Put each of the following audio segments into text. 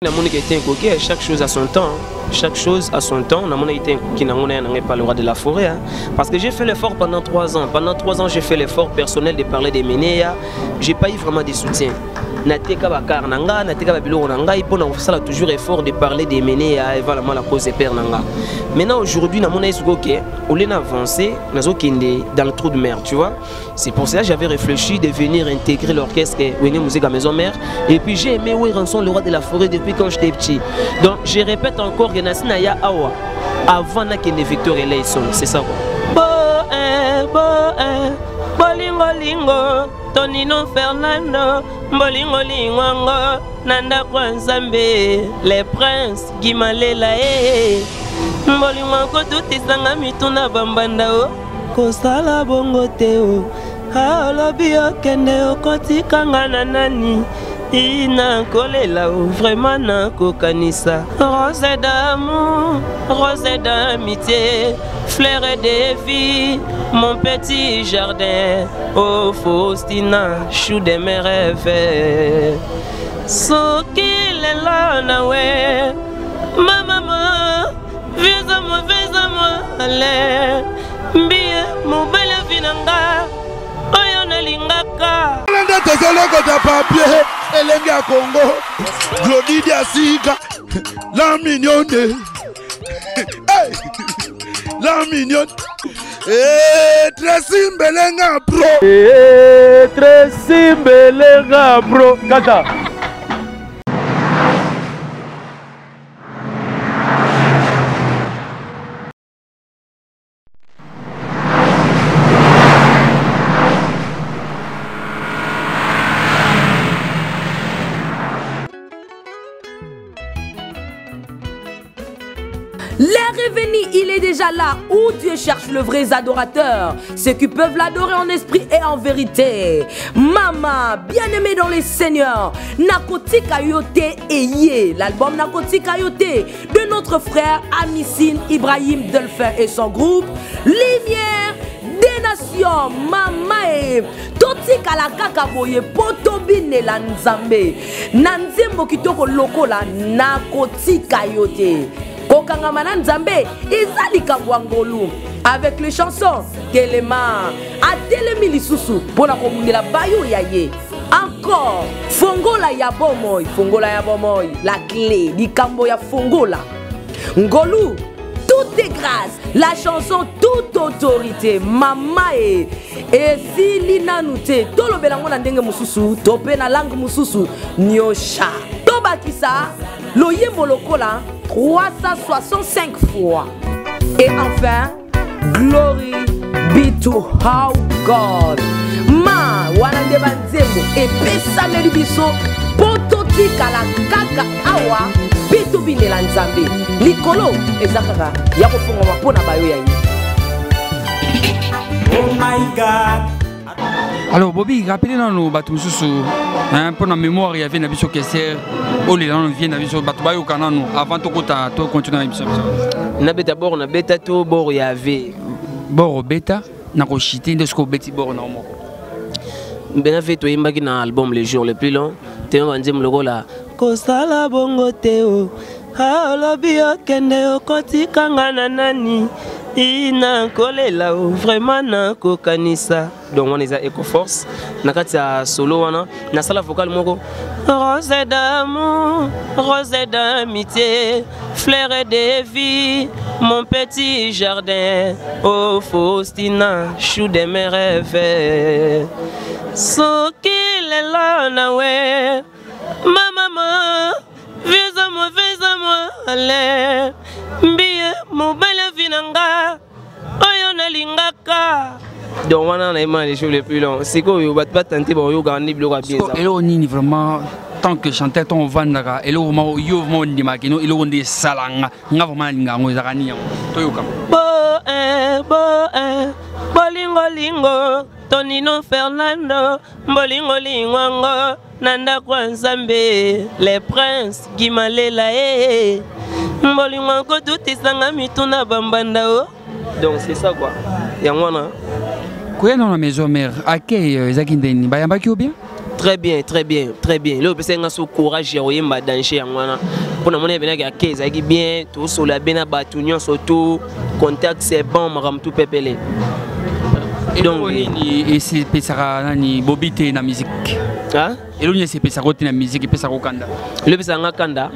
Chaque chose à son temps. Chaque chose à son temps. Pas le roi de la forêt. Parce que j'ai fait l'effort pendant 3 ans. Pendant 3 ans, j'ai fait l'effort personnel de parler des Ménéas. J'ai pas eu vraiment de soutien. Il toujours effort de parler des Ménéas et voilà la cause est père nanga. Maintenant aujourd'hui, on a avancé dans le trou de mer, tu vois. C'est pour ça que j'avais réfléchi de venir intégrer l'orchestre Wenge Musique à Maison Mère. Et puis j'ai aimé Ranson, le roi de la forêt depuis quand j'étais petit. Donc je répète encore que Nasinaya Awa avant que les Victor et Leison, c'est ça quoi. Bolingo lingo Tonino Fernando Bolingo lingo Nanda Kwanzambe les princes Gimalela Bolingo ko tuti sanga mituna bambanda o kosala bongo teo alobi okende okotikanga na nani ina kolela vraiment na kokanisa rose d'amour rose d'amitié fleur de vie mon petit jardin oh Faustina chou de mes rêves soki lela nawe maman Visa-moi, allez Mbie, mon bel vinanga Oyona lingaka Landa tezoloko ta papier Elenge à Congo Glodidi Asika La mignonne Hey La mignonne Tracy Mbelenga bro Tracy Mbelenga bro Kata il est déjà là où Dieu cherche le vrai adorateur, ceux qui peuvent l'adorer en esprit et en vérité. Maman, bien-aimé dans les seigneurs, Nakotika Yote Eye, l'album Nakotika Yote de notre frère Amissine Ibrahim Delphin et son groupe Lumière des Nations. Maman, Totika la kakaboye potobine la nzambe nanzembo kitoko lokola Nakotika Yote. Kokangamana Nzambe, Izalika Wangolu avec les chansons Kelema, Atelemi Lisusu, pour la commune la Bayou Yaye. Encore, Fongola Yabomoy, la clé, Dikambo ya Fongola. Ngolu, tout est grâce, la chanson toute autorité, Mama et si Lina Nute, Tolo Belango Nandenge Mususu, Topé na langue Mususu, Nyosha, Tobakisa, Loyembo Lokola. 365 fois. Et enfin, glory be to our God. Ma wanande banzembo et pesame libiso pototika la kaka awa bitu bine la nzambe. Likolo ezakaka ya kofunga mapona bayo ya yi. Oh my God. Alors Bobby, rappelez-nous pour la mémoire, il y avait une vision qui est oh les gens viennent avec Batubayo Kanano avant de continuer l'émission. D'abord on a bêta to bord il y avait bord bêta na kochité de ce qu'on bêti bord normal. Ben fait to imagi na album les jours les plus longs. Te on dit le gola kosala bongo teo alobi okende okotikanga na nani ina kolela vraiment na kokanisa. Donc on est à Ecoforce nakati ya solo wana na sala vocal moko rose d'amour rose d'amitié fleur de vie mon petit jardin oh Faustina chou de mes rêves soki lela nawe maman visa-moi allez mbie mon bel vinanga oyona lingaka. Donc on a les choses les plus longs. C'est quoi, vous pas tenter bon yo gagner bloc bien ça. Et on est vraiment tant que chanteur ton vandaka et là on yo mo ndi makino et là on dit salanga nga vraiment linga ngo zakani to yo kam. Bolingo lingo Tonino Fernando Bolingo lingo Nanda Kwanzambe les princes Gimalela Bolingo ko tuti sanga mituna bambanda o. Donc c'est ça quoi. Yangwana. Quoi dans la maison mère, à qui Zakindeni, Bayambaki ou bien? Très bien, très bien, très bien. Là, c'est un courage, il y a un danger. Pour nous, on a bien, tout sur la bien batunion, surtout, contact, c'est bon, on tout pépélé. Donc, et c'est Bobby dans la musique. Hein? Et l'on c'est ça dans la musique et ça kanda. Le pesa ngakanda.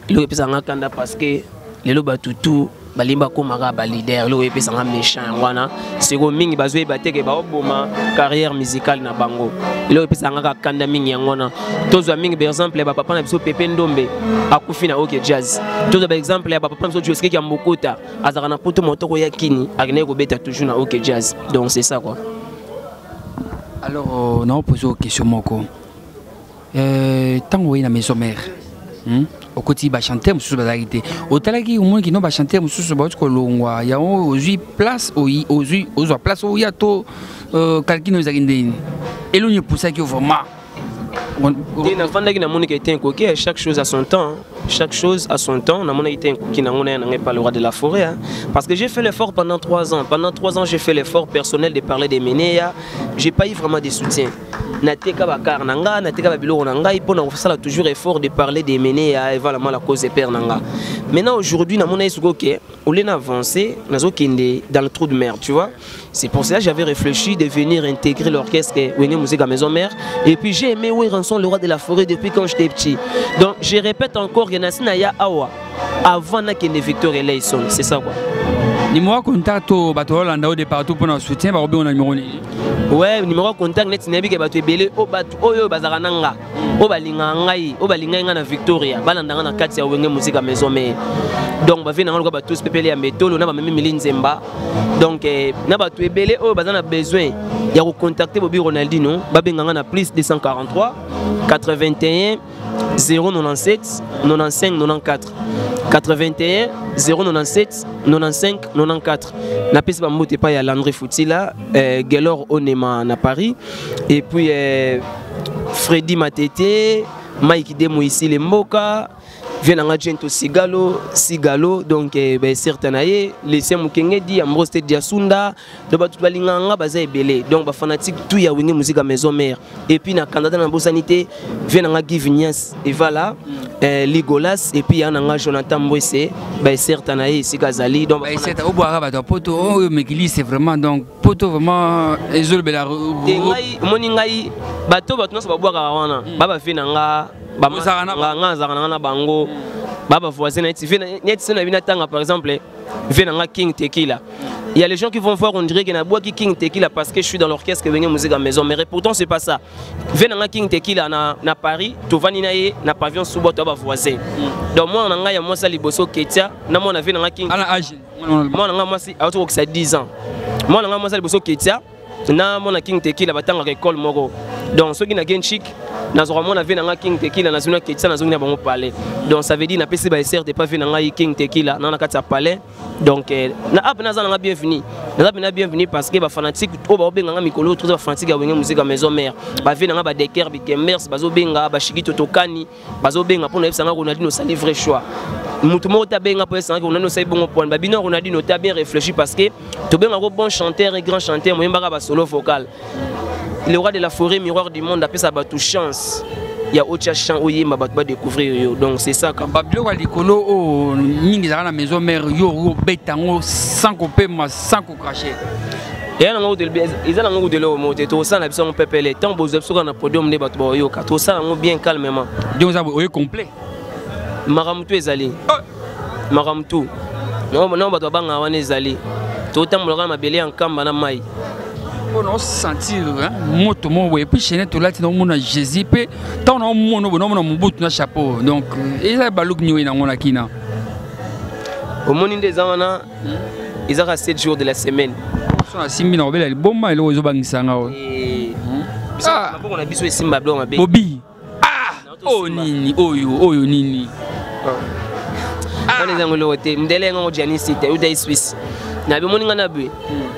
Le pesa ngakanda parce que les loba tutu balimba ko mara ba leader le pesa nga méchant wana c'est ko mingi bazwe bateke ba oboma carrière musicale na bango. Le pesa ngakanda mingi ngona. Tozo mingi par exemple ba papa na biso Pepe Ndombe akufi na OK Jazz. Tozo par exemple ba papa na biso Joski Kiambokota azaka na poto motoko ya kini akine ko beta toujours na OK Jazz. Donc c'est ça quoi. Alors, on a posé une question. Tant que la maison mère, au quotidien, chanter, au talaki, au moins qui n'ont chanté, il y a aujourd'hui place où il y a tout quelqu'un nous a gagné. Et l'on est pour ça qu'il faut vraiment. Chaque chose à son temps. Chaque chose à son temps. Qui n'a pas le roi de la forêt. Parce que j'ai fait l'effort pendant 3 ans. Pendant 3 ans, j'ai fait l'effort personnel de parler des Ménéas. J'ai pas eu vraiment de soutien. Il toujours effort de parler des Ménéas et voilà la cause des pères. Maintenant, aujourd'hui, on a avancé dans le trou de mer, tu vois. C'est pour ça que j'avais réfléchi de venir intégrer l'orchestre Wenge Musique à Maison Mère. Et puis j'ai aimé Ranson, le roi de la forêt, depuis quand j'étais petit. Donc je répète encore, il y a Naya Awa avant qu'il y ait Victor et Leison. C'est ça quoi. Numéro de contact au bateau Landao de partout pour notre soutien, on a numéro. Ouais, numéro de contact net Nabi ke bateau belé au bateau oyo bazarananga. Au balingangai, au balinganga na Victoria, balandanga na kati ya Wenge Musique à Maison Mère. Donc ba vient na bateau spépélé à métolo na ba même Milinzemba. Donc na bateau belé au bazana besoin ya ko contacter Bobby Ronaldinho, ba benganga na plus 243 81 097 95 94 81 097 95 94. Na pesi ba mbote pa ya Landry Foutila, Gelor Onema na Paris et puis Freddy Matete, Mike Demo ici les Mboka, Venanga Gento Sigalo donc certains les Semukenge di Ambrose Diasunda, de batu balinganga baza ebele donc ba fanatique tout ya Wenge Musique à Maison Mère et puis na Canada na Bosanité Venanga Givignas et voilà Ligolas et puis Ananga Jonathan Mbwese certains ici Kazali donc c'est au boire ba poto mais qui c'est vraiment donc poto vraiment ezol bela moningai bato bato na ba boire wana baba Venanga bango baba voisin par exemple Venanga King Tequila. Il y a les gens qui vont voir, on dirait qu'il y a bois qui King Tequila parce que je suis dans l'orchestre Wenge Musique à Maison, mais pourtant c'est pas ça. Venanga King Tequila na Paris, Tovaninaye na pavillon sous bois baba voisin. Donc moi on a ya moi ça liboso Ketia, na moi on a Venanga King. À l'âge. Moi on a moi c'est autour de 10 ans. Moi on a moi ça liboso Ketia, na moi na King Tequila batanga école moko. Donc ceux qui n'a chic Nazoramon a vu dans King Tequila, na zona Ketsa na zona bango palais. Donc ça veut dire na PC ba SR de pas vu dans King Tequila, na kati palais. Donc na abna za na bienvenue. Na abna bienvenue parce que ba fanatique o ba benga mikolo tous ba fanatique ya Wenge Musique à Maison Mère. Ba vu na ba Deker Bikemers bazo benga ba Shigito Tokani, bazo benga pour na ebsanga Ronaldinho sa livre choix. Mutu mo ta benga pour esanga Ronaldinho sa bongo point. Ba bino Ronaldinho ta bien réfléchi parce que to benga ko bon chanteur et grand chanteur mo mbaka ba solo vocal. Le roi de la forêt, miroir du monde, après ça va tout chance. Il y a autre chance où il va découvrir. Donc c'est ça. Quand Babilo a l'écolo, oh, ni la maison mère, yo, bétango, sans couper, sans cracher. Et là, ils ont de l'eau, tout ça, on peut les temps, vous avez un podium de Batboyo, tout ça, on bien calmement. Donc vous avez complet. Maramtou est allé. Maramtou. Non, on va banga est allé. Tout le temps, on va belé en Kambana Maï. On sentir moto mo et puis chez tout là tu as Jésus pe tant on mon bout na chapeau donc et ça baluk ni na ngona kina au monde des amana ils ont 7 jours de la semaine so na simbi na obela bomba ile ozo bangisanga o ah on a biso simba blo mabe Bobby ah oh nini oyo nini on les angolo te mdele ngo Janisite ou dai Suisse na be moninga na be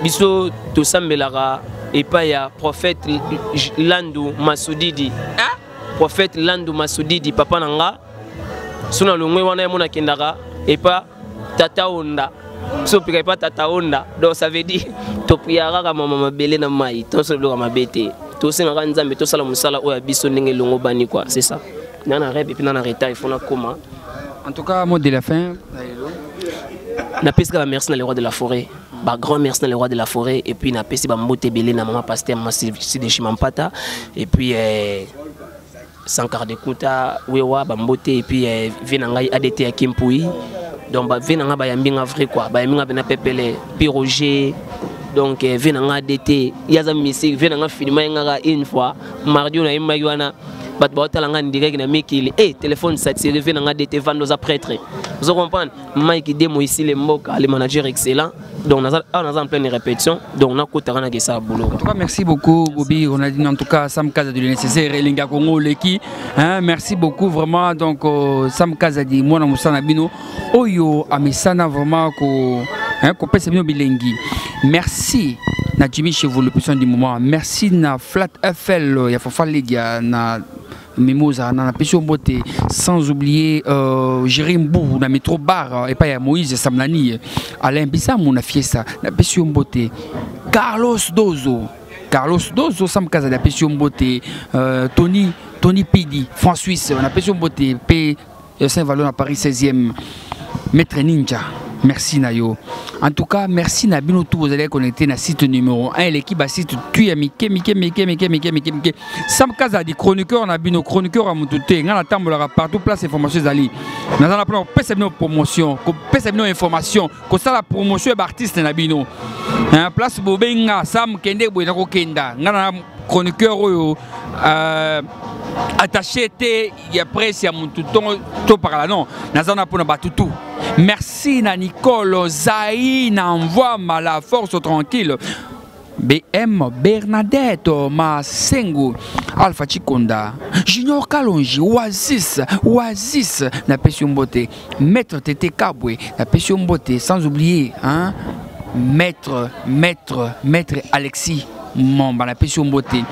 biso to sambelaka et pas ya prophète Landou Massoudidi prophète Landou Massoudidi papa nanga suna longwe wana mona kendaka et pas tata onda so pika pas tata onda donc ça veut dire to priara ka mama mabele na mai to so bloka mabete tosengaka nzambe tosala mosala oyo ya biso ndenge elongo bani quoi, c'est ça. Nana rêve et puis nana retard il faut na comment. En tout cas, mot de la fin. Na pesika merci na le roi de la forêt. Bah grand merci na le roi de la forêt et puis na pesi ba mbote belé na maman pasteur Massi de Chimampata et puis Sankar de Kuta wewa ba mbote et puis venangai ADT ya Kimpui. Donc ba venanga ba yambinga vrai quoi, ba yambinga bena pepele puis Roger. Donc venanga ADT yaza musique venanga filma ngara une fois mardi on a imagiwana bat ba talanga direct na mikili téléphone satisfait venanga ADT vandoza prêtre. Vous comprenez? Mike Demo ici les Moka, les managers excellents. Donc on a en pleine répétition. Donc on a cotarana que ça boulot. En tout cas, merci beaucoup Bobby. On a dit en tout cas Sam Kaza de nécessaire Linga Congo Leki. Merci beaucoup vraiment. Donc Sam Kaza dit moi na musana bino oyo amisana vraiment ko pesa bino bilengi. Merci na Jimmy Chevaux le puissant du moment. Merci na Flat FL ya Fafa Ledia na Mimosa na Pession Beauté, sans oublier Jérim Bou na Métro Bar et pas ya Moïse Samlani, Alain Bissam na Fiesta na Pession Beauté, Carlos Dozo Sam Kaza na Pession Beauté, Tony Pidi, François na Pession Beauté, P Saint-Valo na Paris 16e, Maître Ninja. Merci Nayo. En tout cas, merci Nabino tout vous allez connecter na site numéro 1 l'équipe à site Tuyamike Mike. Sam Kaza dit chroniqueur Nabino chroniqueur à Moutouté. Ngana tambola partout place information zali. Nous allons prendre pèse promotion, pèse information, ko ça la promotion d'artiste Nabino. Hein place Bobenga Sam Kende Boina ko Kenda. Ngana chroniqueur attaché té y a presse à Moutouton to par là non. Nazana pour na batutu. Merci na Nicole Zaï n'envoie ma la force tranquille. BM Bernadette Masengo Alpha Chikonda Junior Kalonji Oasis na Pession Beauté Maître Tété Kabwe na Pession Beauté sans oublier hein Maître Alexis Mamba na Pession Beauté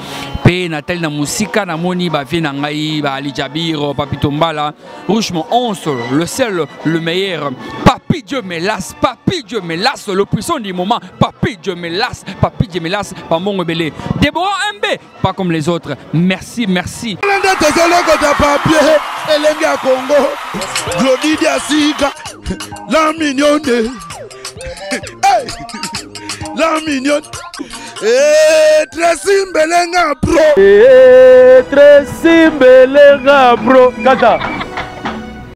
P Nathalie na Musika na Moni ba vie na ngai ba Ali Jabir Papito Mbala Rouchement 11 le seul le meilleur Papi Dieu me lasse le puissant du moment Papi Dieu me lasse pas mon rebelle Déborah MB pas comme les autres merci Elenga Congo Glodidia Sika la mignonne la mignonne Tracy Mbelenga bro Tracy Mbelenga bro Kata